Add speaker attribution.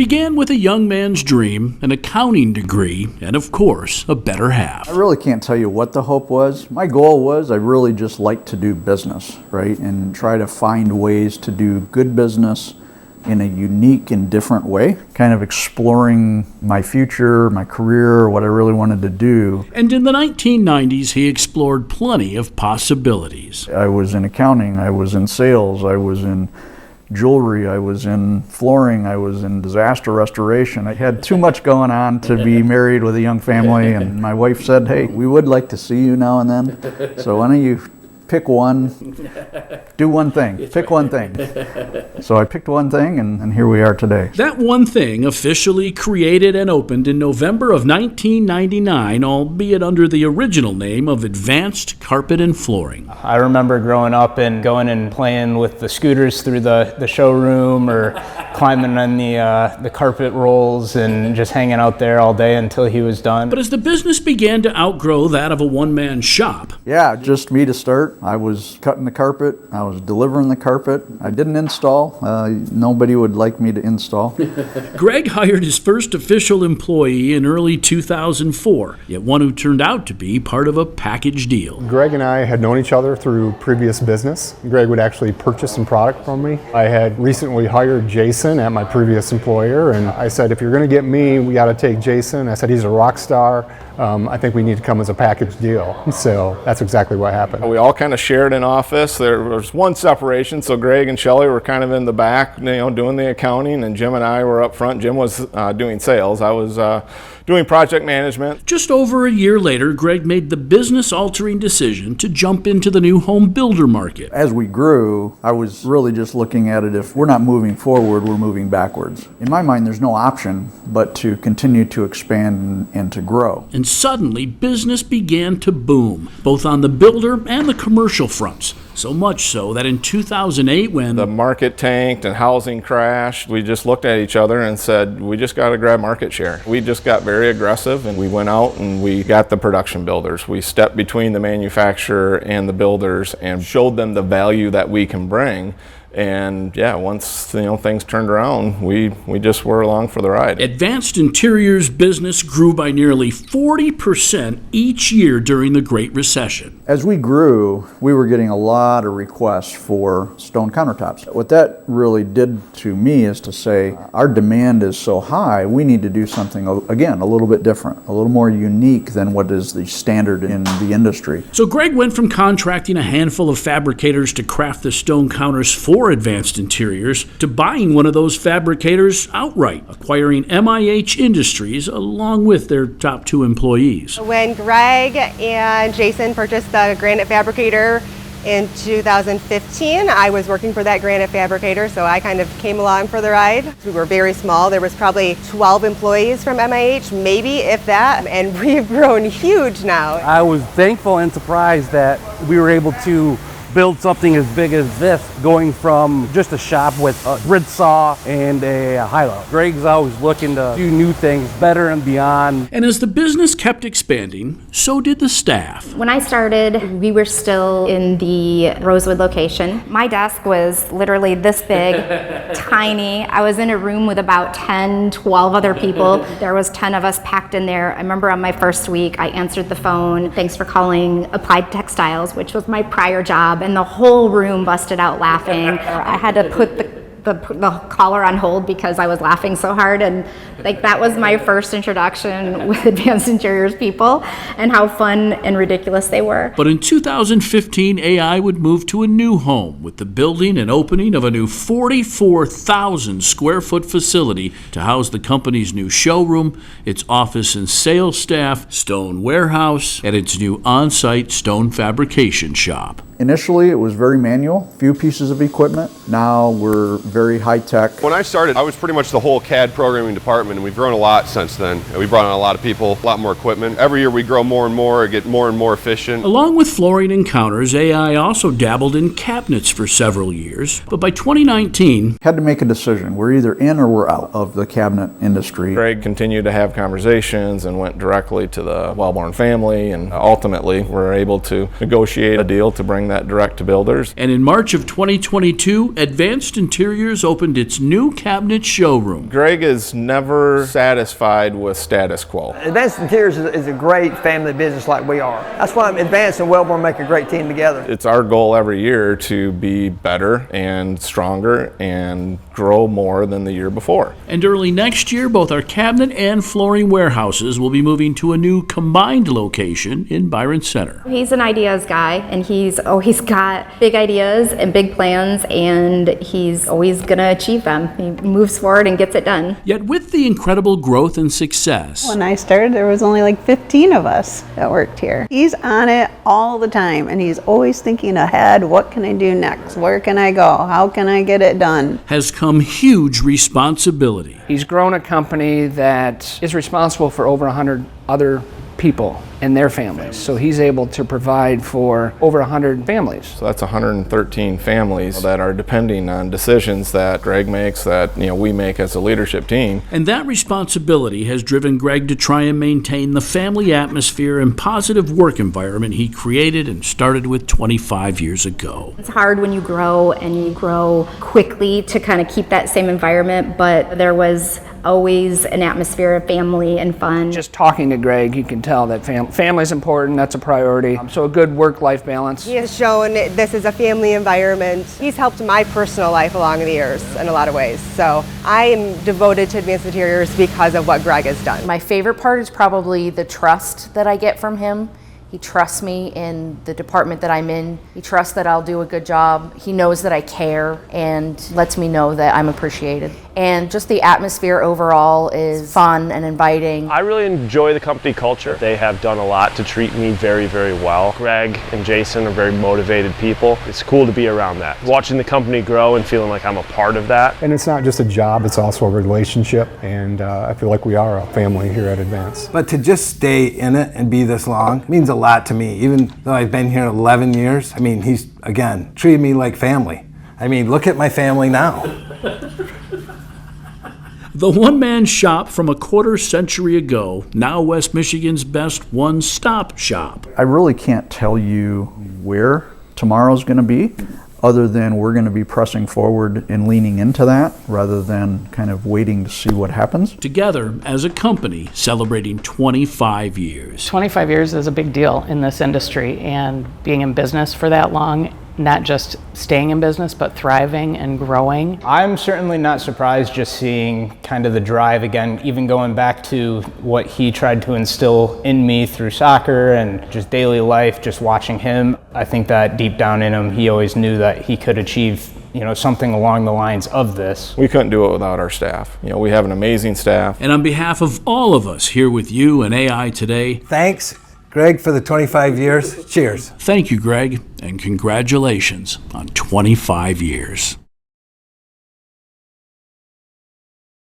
Speaker 1: began with a young man's dream, an accounting degree, and of course, a better half.
Speaker 2: I really can't tell you what the hope was. My goal was I really just like to do business, right? And try to find ways to do good business in a unique and different way, kind of exploring my future, my career, what I really wanted to do.
Speaker 1: And in the 1990s, he explored plenty of possibilities.
Speaker 2: I was in accounting, I was in sales, I was in jewelry, I was in flooring, I was in disaster restoration. I had too much going on to be married with a young family, and my wife said, hey, we would like to see you now and then, so why don't you pick one, do one thing, pick one thing. So I picked one thing, and here we are today.
Speaker 1: That one thing officially created and opened in November of 1999, albeit under the original name of Advanced Carpet and Flooring.
Speaker 3: I remember growing up and going and playing with the scooters through the showroom, or climbing on the carpet rolls and just hanging out there all day until he was done.
Speaker 1: But as the business began to outgrow that of a one-man shop,
Speaker 2: yeah, just me to start. I was cutting the carpet, I was delivering the carpet. I didn't install. Nobody would like me to install.
Speaker 1: Greg hired his first official employee in early 2004, yet one who turned out to be part of a package deal.
Speaker 4: Greg and I had known each other through previous business. Greg would actually purchase some product from me. I had recently hired Jason at my previous employer, and I said, if you're going to get me, we got to take Jason. I said, he's a rock star. I think we need to come as a package deal. So that's exactly what happened.
Speaker 5: We all kind of shared an office. There was one separation, so Greg and Shelley were kind of in the back, doing the accounting, and Jim and I were up front. Jim was doing sales. I was doing project management.
Speaker 1: Just over a year later, Greg made the business-altering decision to jump into the new home builder market.
Speaker 2: As we grew, I was really just looking at it, if we're not moving forward, we're moving backwards. In my mind, there's no option but to continue to expand and to grow.
Speaker 1: And suddenly, business began to boom, both on the builder and the commercial fronts. So much so that in 2008, when
Speaker 5: the market tanked and housing crashed, we just looked at each other and said, we just got to grab market share. We just got very aggressive, and we went out and we got the production builders. We stepped between the manufacturer and the builders and showed them the value that we can bring. And yeah, once things turned around, we just were along for the ride.
Speaker 1: Advanced Interiors business grew by nearly 40% each year during the Great Recession.
Speaker 2: As we grew, we were getting a lot of requests for stone countertops. What that really did to me is to say, our demand is so high, we need to do something, again, a little bit different, a little more unique than what is the standard in the industry.
Speaker 1: So Greg went from contracting a handful of fabricators to craft the stone counters for Advanced Interiors to buying one of those fabricators outright, acquiring MIH Industries along with their top two employees.
Speaker 6: When Greg and Jason purchased the granite fabricator in 2015, I was working for that granite fabricator, so I kind of came along for the ride. We were very small. There was probably 12 employees from MIH, maybe if that, and we've grown huge now.
Speaker 7: I was thankful and surprised that we were able to build something as big as this, going from just a shop with a grid saw and a high-low. Greg's always looking to do new things, better and beyond.
Speaker 1: And as the business kept expanding, so did the staff.
Speaker 8: When I started, we were still in the Rosewood location. My desk was literally this big, tiny. I was in a room with about 10, 12 other people. There was 10 of us packed in there. I remember on my first week, I answered the phone. Thanks for calling Applied Textiles, which was my prior job. And the whole room busted out laughing. I had to put the caller on hold because I was laughing so hard, and that was my first introduction with Advanced Interiors people and how fun and ridiculous they were.
Speaker 1: But in 2015, AI would move to a new home with the building and opening of a new 44,000 square foot facility to house the company's new showroom, its office and sales staff, stone warehouse, and its new on-site stone fabrication shop.
Speaker 2: Initially, it was very manual, few pieces of equipment. Now we're very high-tech.
Speaker 9: When I started, I was pretty much the whole CAD programming department, and we've grown a lot since then. We brought on a lot of people, a lot more equipment. Every year we grow more and more, get more and more efficient.
Speaker 1: Along with flooring and counters, AI also dabbled in cabinets for several years, but by 2019,
Speaker 2: had to make a decision. We're either in or we're out of the cabinet industry.
Speaker 5: Greg continued to have conversations and went directly to the Wellborn family, and ultimately were able to negotiate a deal to bring that direct to builders.
Speaker 1: And in March of 2022, Advanced Interiors opened its new cabinet showroom.
Speaker 5: Greg is never satisfied with status quo.
Speaker 10: Advanced Interiors is a great family business like we are. That's why Advanced and Wellborn make a great team together.
Speaker 5: It's our goal every year to be better and stronger and grow more than the year before.
Speaker 1: And early next year, both our cabinet and flooring warehouses will be moving to a new combined location in Byron Center.
Speaker 8: He's an ideas guy, and he's always got big ideas and big plans, and he's always going to achieve them. He moves forward and gets it done.
Speaker 1: Yet with the incredible growth and success,
Speaker 11: When I started, there was only like 15 of us that worked here. He's on it all the time, and he's always thinking ahead. What can I do next? Where can I go? How can I get it done?
Speaker 1: has come huge responsibility.
Speaker 12: He's grown a company that is responsible for over 100 other people and their families. So he's able to provide for over 100 families.
Speaker 5: So that's 113 families that are depending on decisions that Greg makes, that we make as a leadership team.
Speaker 1: And that responsibility has driven Greg to try and maintain the family atmosphere and positive work environment he created and started with 25 years ago.
Speaker 8: It's hard when you grow and you grow quickly to kind of keep that same environment, but there was always an atmosphere of family and fun.
Speaker 12: Just talking to Greg, you can tell that family's important, that's a priority. So a good work-life balance.
Speaker 6: He has shown this is a family environment. He's helped my personal life along the years in a lot of ways. So I am devoted to Advanced Interiors because of what Greg has done.
Speaker 13: My favorite part is probably the trust that I get from him. He trusts me in the department that I'm in. He trusts that I'll do a good job. He knows that I care and lets me know that I'm appreciated. And just the atmosphere overall is fun and inviting.
Speaker 14: I really enjoy the company culture. They have done a lot to treat me very, very well. Greg and Jason are very motivated people. It's cool to be around that. Watching the company grow and feeling like I'm a part of that.
Speaker 4: And it's not just a job, it's also a relationship, and I feel like we are a family here at Advance.
Speaker 15: But to just stay in it and be this long means a lot to me. Even though I've been here 11 years, I mean, he's, again, treated me like family. I mean, look at my family now.
Speaker 1: The one-man shop from a quarter century ago, now West Michigan's best one-stop shop.
Speaker 2: I really can't tell you where tomorrow's going to be, other than we're going to be pressing forward and leaning into that rather than kind of waiting to see what happens.
Speaker 1: Together as a company celebrating 25 years.
Speaker 16: 25 years is a big deal in this industry, and being in business for that long, not just staying in business, but thriving and growing.
Speaker 3: I'm certainly not surprised just seeing kind of the drive again, even going back to what he tried to instill in me through soccer and just daily life, just watching him. I think that deep down in him, he always knew that he could achieve something along the lines of this.
Speaker 5: We couldn't do it without our staff. We have an amazing staff.
Speaker 1: And on behalf of all of us here with you and AI Today,
Speaker 15: thanks, Greg, for the 25 years. Cheers.
Speaker 1: Thank you, Greg, and congratulations on 25 years.